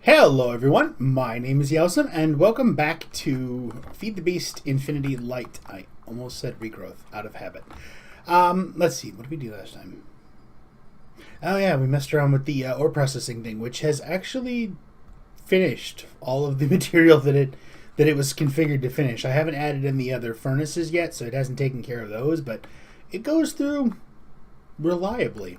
Hello everyone, my name is Yelson and welcome back to Feed the Beast Infinity Lite. I almost said regrowth, out of habit. Let's see, what did we do last time? Oh yeah, we messed around with the ore processing thing, which has actually finished all of the material that it was configured to finish. I haven't added in the other furnaces yet, so it hasn't taken care of those, but it goes through reliably.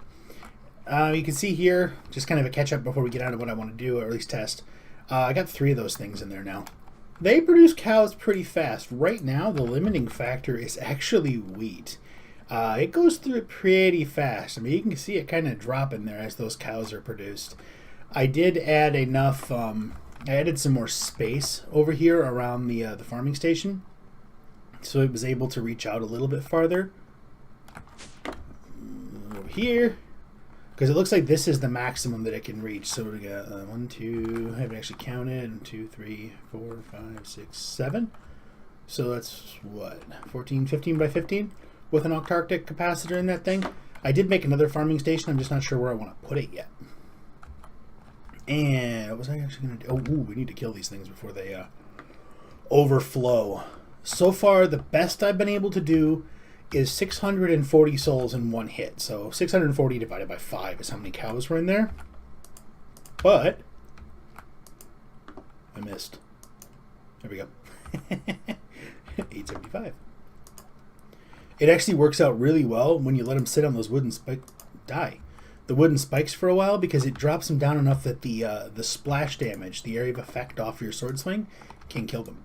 You can see here, just kind of a catch-up before we get on to what I want to do, or at least test. I got 3 of those things in there now. They produce cows pretty fast. Right now, the limiting factor is actually wheat. It goes through it pretty fast. I mean, you can see it kind of drop in there as those cows are produced. I did add enough, I added some more space over here around the farming station, so it was able to reach out a little bit farther. Over here. Because it looks like this is the maximum that it can reach. So we got 1, 2, I haven't actually counted. 2, 3, 4, 5, 6, 7. So that's what? 14, 15 by 15 with an octarctic capacitor in that thing. I did make another farming station. I'm just not sure where I want to put it yet. And what was I actually going to do? Oh, ooh, we need to kill these things before they overflow. So far, the best I've been able to do is 640 souls in one hit. So 640 divided by 5 is how many cows were in there. But I missed. There we go. 875. It actually works out really well when you let them sit on those wooden spikes. The wooden spikes for a while, because it drops them down enough that the splash damage, the area of effect off your sword swing, can kill them.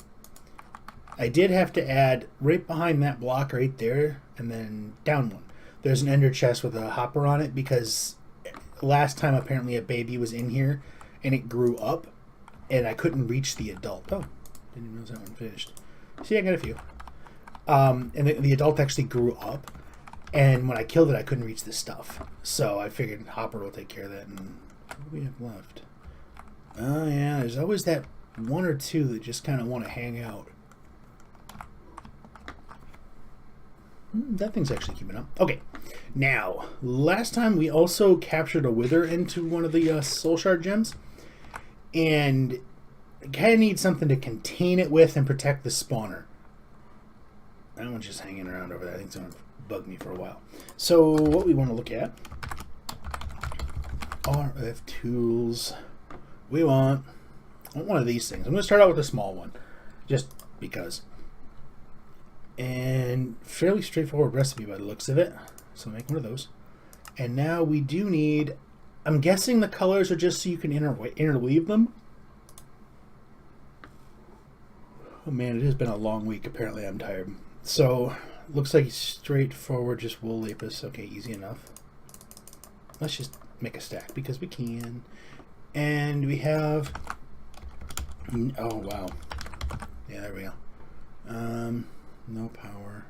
I did have to add right behind that block right there, and then down one. There's an ender chest with a hopper on it, because last time apparently a baby was in here and it grew up and I couldn't reach the adult. Oh, didn't even know that one finished. See, I got a few. And the adult actually grew up, and when I killed it I couldn't reach the stuff. So I figured hopper will take care of that. And what do we have left? Oh yeah, there's always that 1 or 2 that just kind of want to hang out. That thing's actually keeping up. Okay, now, last time we also captured a wither into one of the soul shard gems, and kind of need something to contain it with and protect the spawner. That one's just hanging around over there. I think it's going to bug me for a while. So what we want to look at, RF tools. We want one of these things. I'm going to start out with a small one, just because. And fairly straightforward recipe by the looks of it. So make one of those. And now we do need, I'm guessing the colors are just so you can interweave them. Oh man, it has been a long week. Apparently I'm tired. So looks like straightforward, just wool lapis. Okay, easy enough. Let's just make a stack because we can. And we have, oh wow. Yeah, there we go. No power.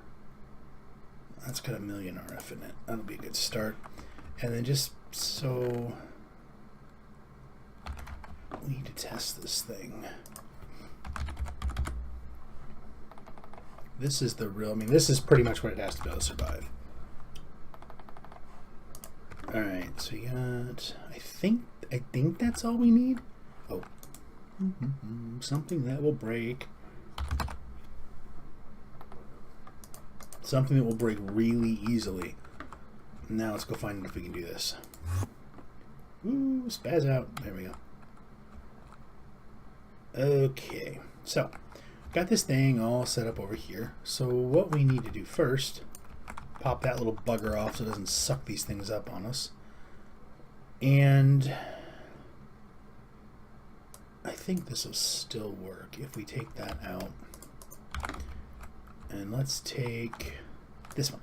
That's got 1,000,000 RF in it. That'll be a good start. And then just so we need to test this thing. This is the real, I mean, this is pretty much what it has to be able to survive. Alright, so we got, I think that's all we need. Oh. Something that will break. Something that will break really easily. Now let's go find if we can do this. Ooh, spaz out. There we go. Okay, so got this thing all set up over here. So what we need to do first, pop that little bugger off so it doesn't suck these things up on us. And I think this will still work if we take that out. And let's take this one.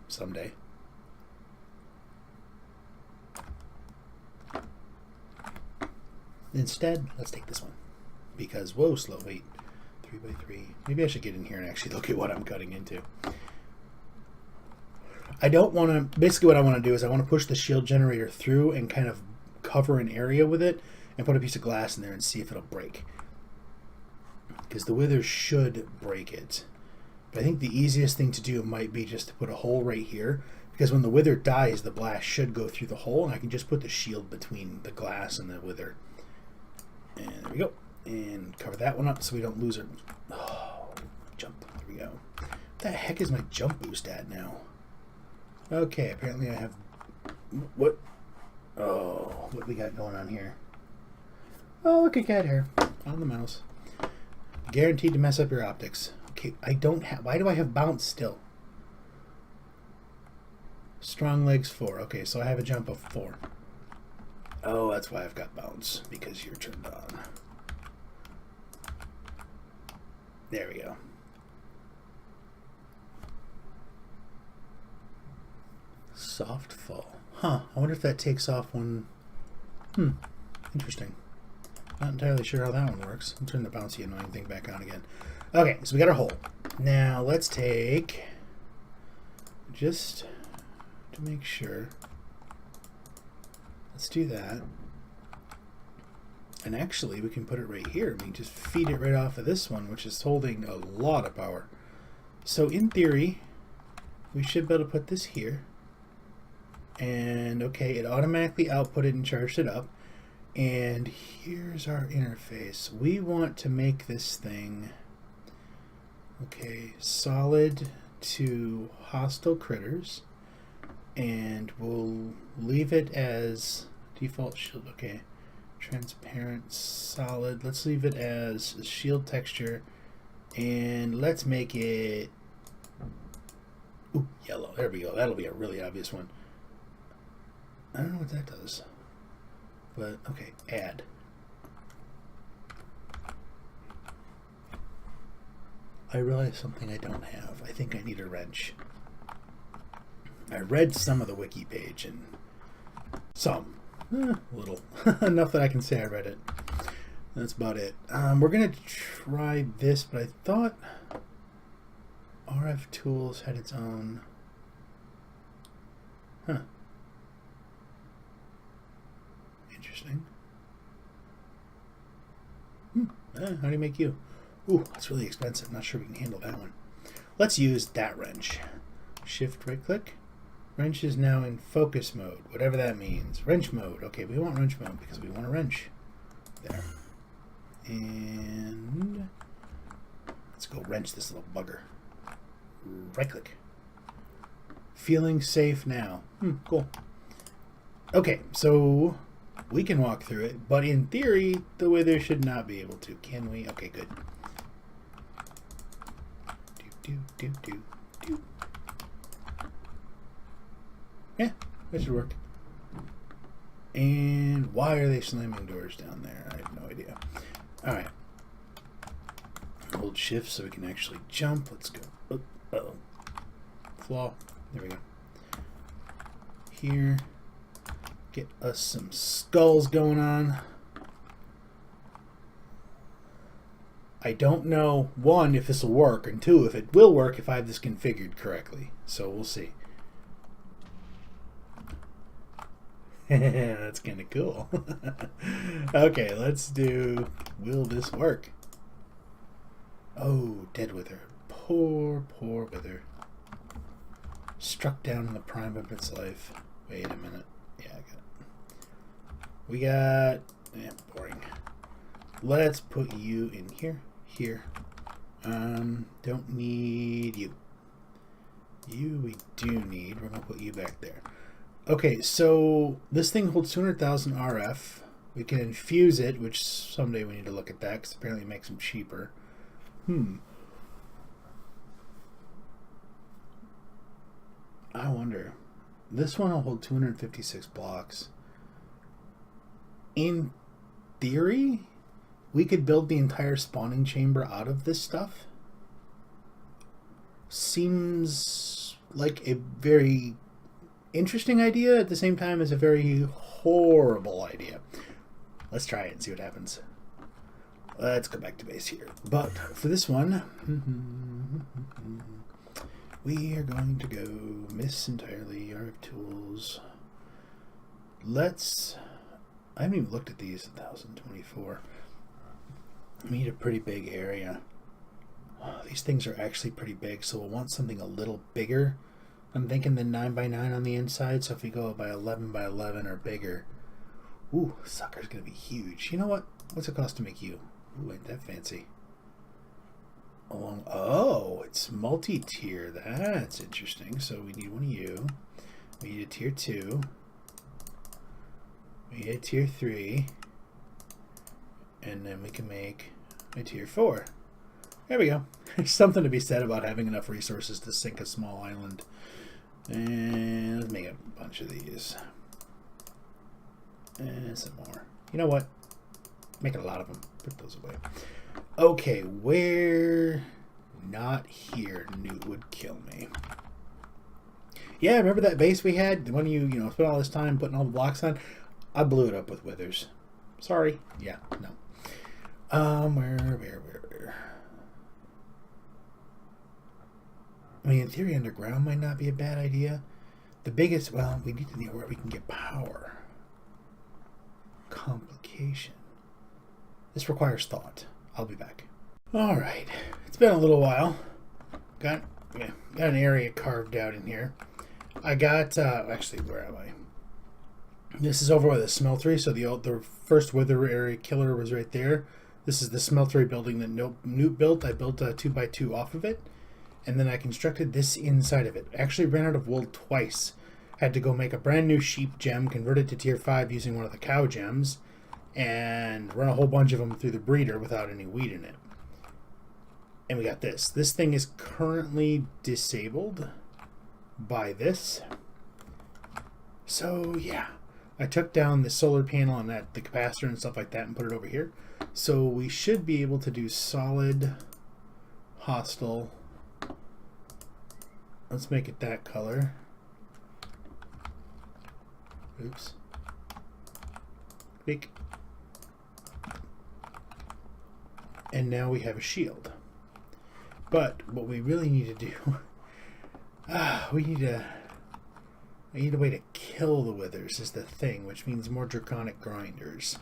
Someday. Instead, let's take this one. Because, whoa, slow, wait. 3 by 3. Maybe I should get in here and actually look at what I'm cutting into. I don't want to, basically what I want to do is I want to push the shield generator through and kind of cover an area with it and put a piece of glass in there and see if it'll break. Because the wither should break it. But I think the easiest thing to do might be just to put a hole right here, because when the wither dies, the blast should go through the hole, and I can just put the shield between the glass and the wither. And there we go. And cover that one up so we don't lose it. Oh, jump. There we go. What the heck is my jump boost at now? Okay, apparently I have... What? Oh, what we got going on here? Oh, look at cat hair on the mouse. Guaranteed to mess up your optics. Okay, I don't have... Why do I have bounce still? Strong legs 4. Okay, so I have a jump of 4. Oh, that's why I've got bounce, because you're turned on. There we go. Soft fall. Huh, I wonder if that takes off when... interesting. Not entirely sure how that one works. I'll turn the bouncy annoying thing back on again. Okay, so we got our hole. Now let's take... Just to make sure... Let's do that. And actually, we can put it right here. We can just feed it right off of this one, which is holding a lot of power. So in theory, we should be able to put this here. And okay, it automatically outputted and charged it up. And here's our interface. We want to make this thing, okay, solid to hostile critters. And we'll leave it as default shield. Okay, transparent, solid. Let's leave it as shield texture. And let's make it yellow. There we go. That'll be a really obvious one. I don't know what that does. But, okay, add. I realized something I don't have. I think I need a wrench. I read some of the wiki page, and some. Little. Enough that I can say I read it. That's about it. We're going to try this, but I thought RF Tools had its own... Huh. Interesting. How do you make you? Ooh, that's really expensive. Not sure we can handle that one. Let's use that wrench. Shift right click. Wrench is now in focus mode, whatever that means. Wrench mode. Okay, we want wrench mode because we want a wrench. There. And let's go wrench this little bugger. Right click. Feeling safe now. Cool. Okay, so we can walk through it, but in theory, the wither should not be able to. Can we? Okay, good. Do. Yeah, that should work. And why are they slamming doors down there? I have no idea. Alright. Hold shift so we can actually jump. Let's go. Uh-oh. Flaw. There we go. Here. Get us some skulls going on. I don't know, one, if this will work, and two, if it will work if I have this configured correctly. So we'll see. That's kind of cool. Okay, let's do, will this work? Oh, dead wither. Poor wither. Struck down in the prime of its life. Wait a minute. Yeah, I got it. We got... boring. Let's put you in here. Here. Don't need you. You we do need. We're going to put you back there. Okay, so this thing holds 200,000 RF. We can infuse it, which someday we need to look at that because apparently it makes them cheaper. I wonder. This one will hold 256 blocks. In theory, we could build the entire spawning chamber out of this stuff. Seems like a very interesting idea at the same time as a very horrible idea. Let's try it and see what happens. Let's go back to base here. But for this one, we are going to go miss entirely. RF tools. Let's... I haven't even looked at these. 1024. We need a pretty big area. These things are actually pretty big, so we'll want something a little bigger I'm thinking the 9x9 on the inside, so if we go by 11x11 or bigger, ooh, sucker's gonna be huge. You know what? What's it cost to make you? Ooh, ain't that fancy. Oh, it's multi-tier. That's interesting. So we need one of you. We need a tier 2. We need a tier 3. And then we can make a tier 4. There we go. There's something to be said about having enough resources to sink a small island. And let's make a bunch of these. And some more. You know what? Make a lot of them. Put those away. Okay, where not here Newt would kill me. Yeah, remember that base we had? When you spent all this time putting all the blocks on? I blew it up with withers. Sorry. Yeah, no. Where? I mean, in theory, underground might not be a bad idea. The biggest, well, we need to know where we can get power. Complication. This requires thought. I'll be back. All right. It's been a little while. Got an area carved out in here. I got, actually, where am I? This is over by the smeltery, so the first wither area killer was right there. This is the smeltery building that Newt built. I built a 2x2 off of it, and then I constructed this inside of it. Actually ran out of wool twice. Had to go make a brand new sheep gem, convert it to tier 5 using one of the cow gems, and run a whole bunch of them through the breeder without any wheat in it. And we got this. This thing is currently disabled by this. So yeah, I took down the solar panel and the capacitor and stuff like that and put it over here. So we should be able to do solid, hostile. Let's make it that color. Oops. Click. And now we have a shield. But what we really need to do, we need a way to kill the withers is the thing, which means more draconic grinders.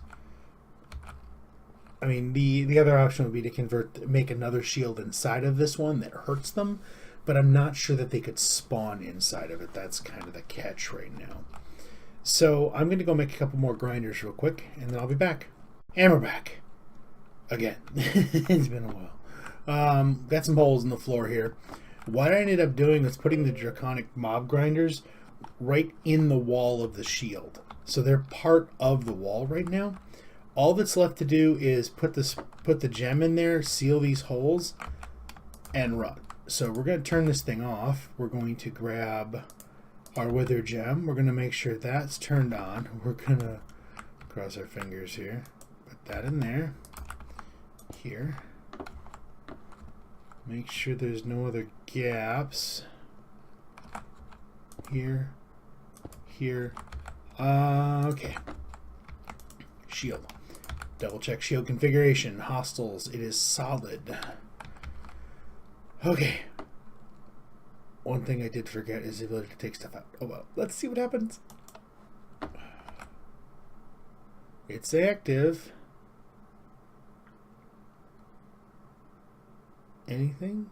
I mean, the other option would be to make another shield inside of this one that hurts them, but I'm not sure that they could spawn inside of it. That's kind of the catch right now. So I'm going to go make a couple more grinders real quick, and then I'll be back. And we're back. Again. It's been a while. Got some holes in the floor here. What I ended up doing was putting the draconic mob grinders right in the wall of the shield. So they're part of the wall right now. All that's left to do is put the gem in there, seal these holes, and run. So we're going to turn this thing off. We're going to grab our wither gem. We're going to make sure that's turned on. We're going to cross our fingers here. Put that in there. Here. Make sure there's no other gaps. Here. Here. Okay. Shield. Double check shield configuration. Hostiles. It is solid. Okay. One thing I did forget is the ability to take stuff out. Oh well. Let's see what happens. It's active. Anything?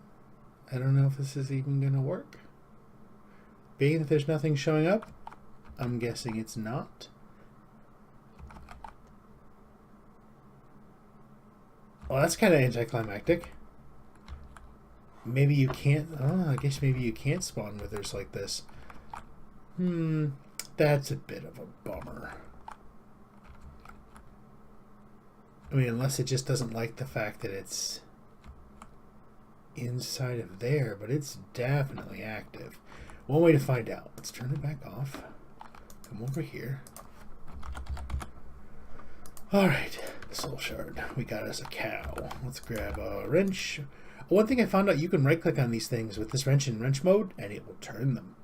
I don't know if this is even going to work. Being that there's nothing showing up, I'm guessing it's not. Well, that's kind of anticlimactic. Maybe you can't... Oh, I guess maybe you can't spawn withers like this. That's a bit of a bummer. I mean, unless it just doesn't like the fact that it's inside of there, but it's definitely active. One way to find out. Let's turn it back off. Come over here. Alright, soul shard. We got us a cow. Let's grab a wrench. One thing I found out, you can right click on these things with this wrench in wrench mode and it will turn them.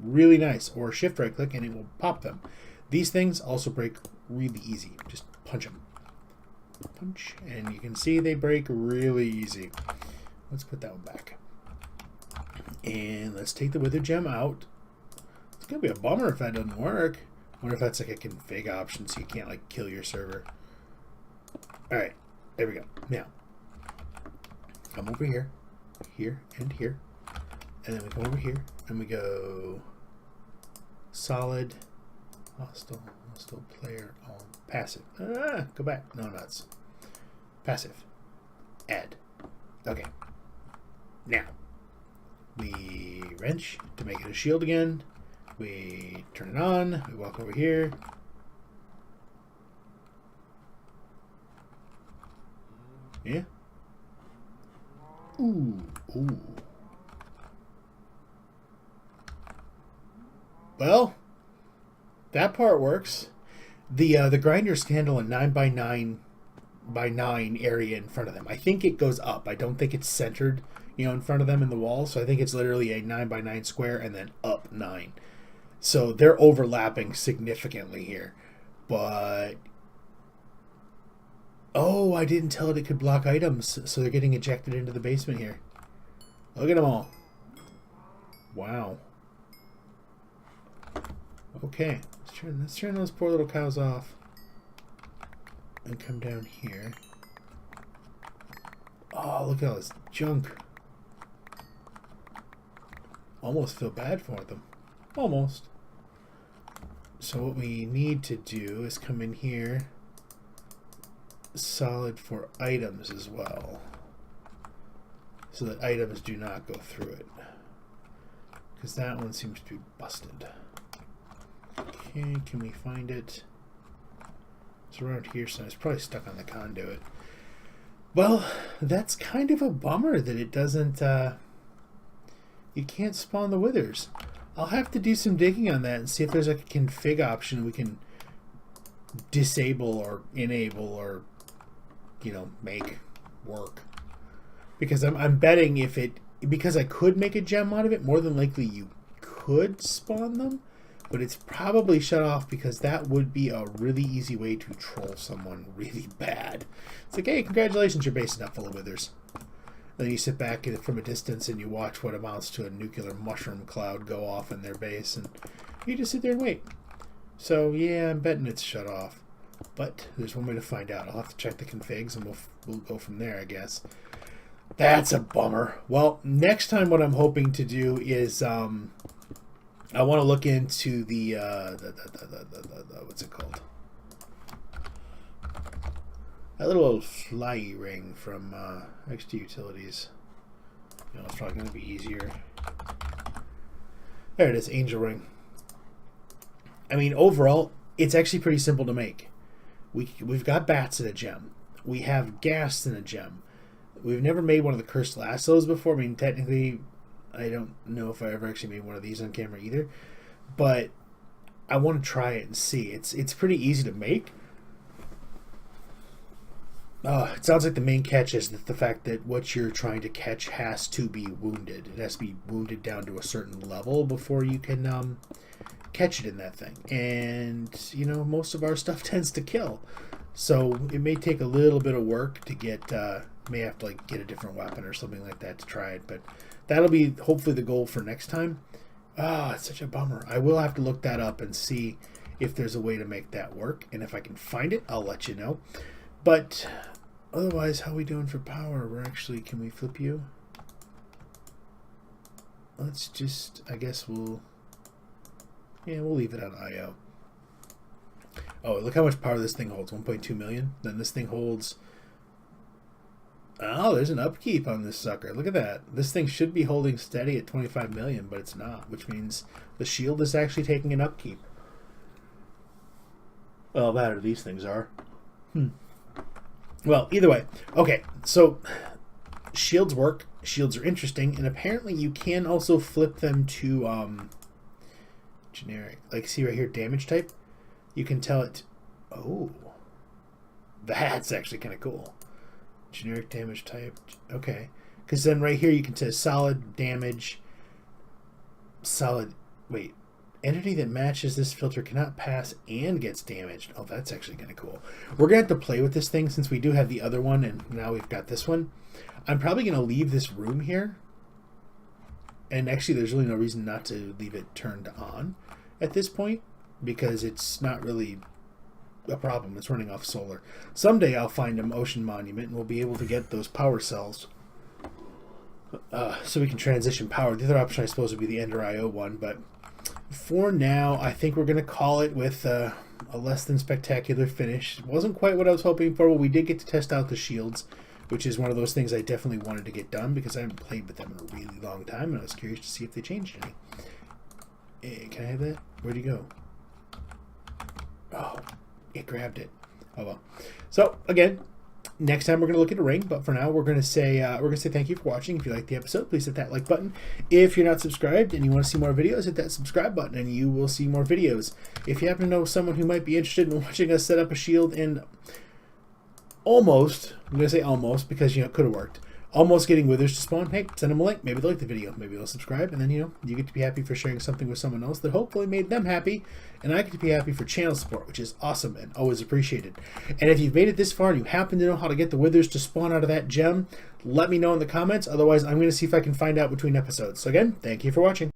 Really nice. Or shift right click and it will pop them. These things also break really easy. Just punch them. Punch. And you can see they break really easy. Let's put that one back. And let's take the wither gem out. It's going to be a bummer if that doesn't work. I wonder if that's like a config option so you can't like kill your server. Alright, there we go. Now, come over here, here, and here. And then we come over here and we go solid, hostile player, all passive. Go back. No nuts. Passive. Add. Okay. Now, we wrench to make it a shield again. We turn it on. We walk over here. Yeah. Ooh. Well, that part works. The grinders can handle a 9x9 by 9 area in front of them. I think it goes up. I don't think it's centered, in front of them in the wall. So I think it's literally a 9x9 square and then up 9. So they're overlapping significantly here. But oh, I didn't tell it could block items, so they're getting ejected into the basement here. Look at them all. Wow. Okay, let's turn those poor little cows off and come down here. Oh, look at all this junk. Almost feel bad for them. Almost. So what we need to do is come in here, solid for items as well, so that items do not go through it, because that one seems to be busted. Okay, can we find it? It's around here, so it's probably stuck on the conduit. Well, that's kind of a bummer that it doesn't, you can't spawn the withers. I'll have to do some digging on that and see if there's like a config option we can disable or enable or, make work. Because I'm betting if it, because I could make a gem out of it, more than likely you could spawn them. But it's probably shut off because that would be a really easy way to troll someone really bad. It's like, hey, congratulations, your base is not full of withers. Then you sit back from a distance and you watch what amounts to a nuclear mushroom cloud go off in their base, and you just sit there and wait. So yeah, I'm betting it's shut off. But there's one way to find out. I'll have to check the configs and we'll go from there, I guess. That's a bummer. Well, next time what I'm hoping to do is I want to look into the what's it called? That little old fly ring from XT Utilities. It's probably going to be easier. There it is, angel ring. I mean, overall, it's actually pretty simple to make. We've got bats in a gem. We have gas in a gem. We've never made one of the cursed lassos before. I mean, technically, I don't know if I ever actually made one of these on camera either, but I want to try it and see. It's pretty easy to make. It sounds like the main catch is that the fact that what you're trying to catch has to be wounded. It has to be wounded down to a certain level before you can catch it in that thing. And, most of our stuff tends to kill. So it may take a little bit of work to get, may have to get a different weapon or something like that to try it. But that'll be hopefully the goal for next time. It's such a bummer. I will have to look that up and see if there's a way to make that work. And if I can find it, I'll let you know. But otherwise, how are we doing for power? Can we flip you? Let's just, I guess we'll leave it on IO. Oh, look how much power this thing holds, 1.2 million. Then this thing holds, there's an upkeep on this sucker. Look at that. This thing should be holding steady at 25 million, but it's not, which means the shield is actually taking an upkeep. Well, that or these things are. Well, either way. Okay, so shields work. Shields are interesting, and apparently you can also flip them to generic. See right here, damage type. You can tell it. Oh, that's actually kind of cool. Generic damage type. Okay, because then right here you can say solid damage. Entity that matches this filter cannot pass and gets damaged. Oh, that's actually kind of cool. We're going to have to play with this thing since we do have the other one and now we've got this one. I'm probably going to leave this room here. And actually, there's really no reason not to leave it turned on at this point because it's not really a problem. It's running off solar. Someday I'll find an ocean monument and we'll be able to get those power cells. so we can transition power. The other option, I suppose, would be the Ender IO one, but for now, I think we're going to call it with a less than spectacular finish. It wasn't quite what I was hoping for, but we did get to test out the shields, which is one of those things I definitely wanted to get done because I haven't played with them in a really long time, and I was curious to see if they changed any. Can I have that? Where'd you go? Oh, it grabbed it. Oh well. So again, next time we're going to look at a ring, but for now we're going to say thank you for watching. If you liked the episode, please hit that like button. If you're not subscribed and you want to see more videos, hit that subscribe button and you will see more videos. If you happen to know someone who might be interested in watching us set up a shield and almost, I'm going to say almost because it could have worked, almost getting withers to spawn, hey, send them a link. Maybe they'll like the video. Maybe they'll subscribe, and then you get to be happy for sharing something with someone else that hopefully made them happy, and I get to be happy for channel support, which is awesome and always appreciated. And if you've made it this far and you happen to know how to get the withers to spawn out of that gem, let me know in the comments. Otherwise, I'm going to see if I can find out between episodes. So again, thank you for watching.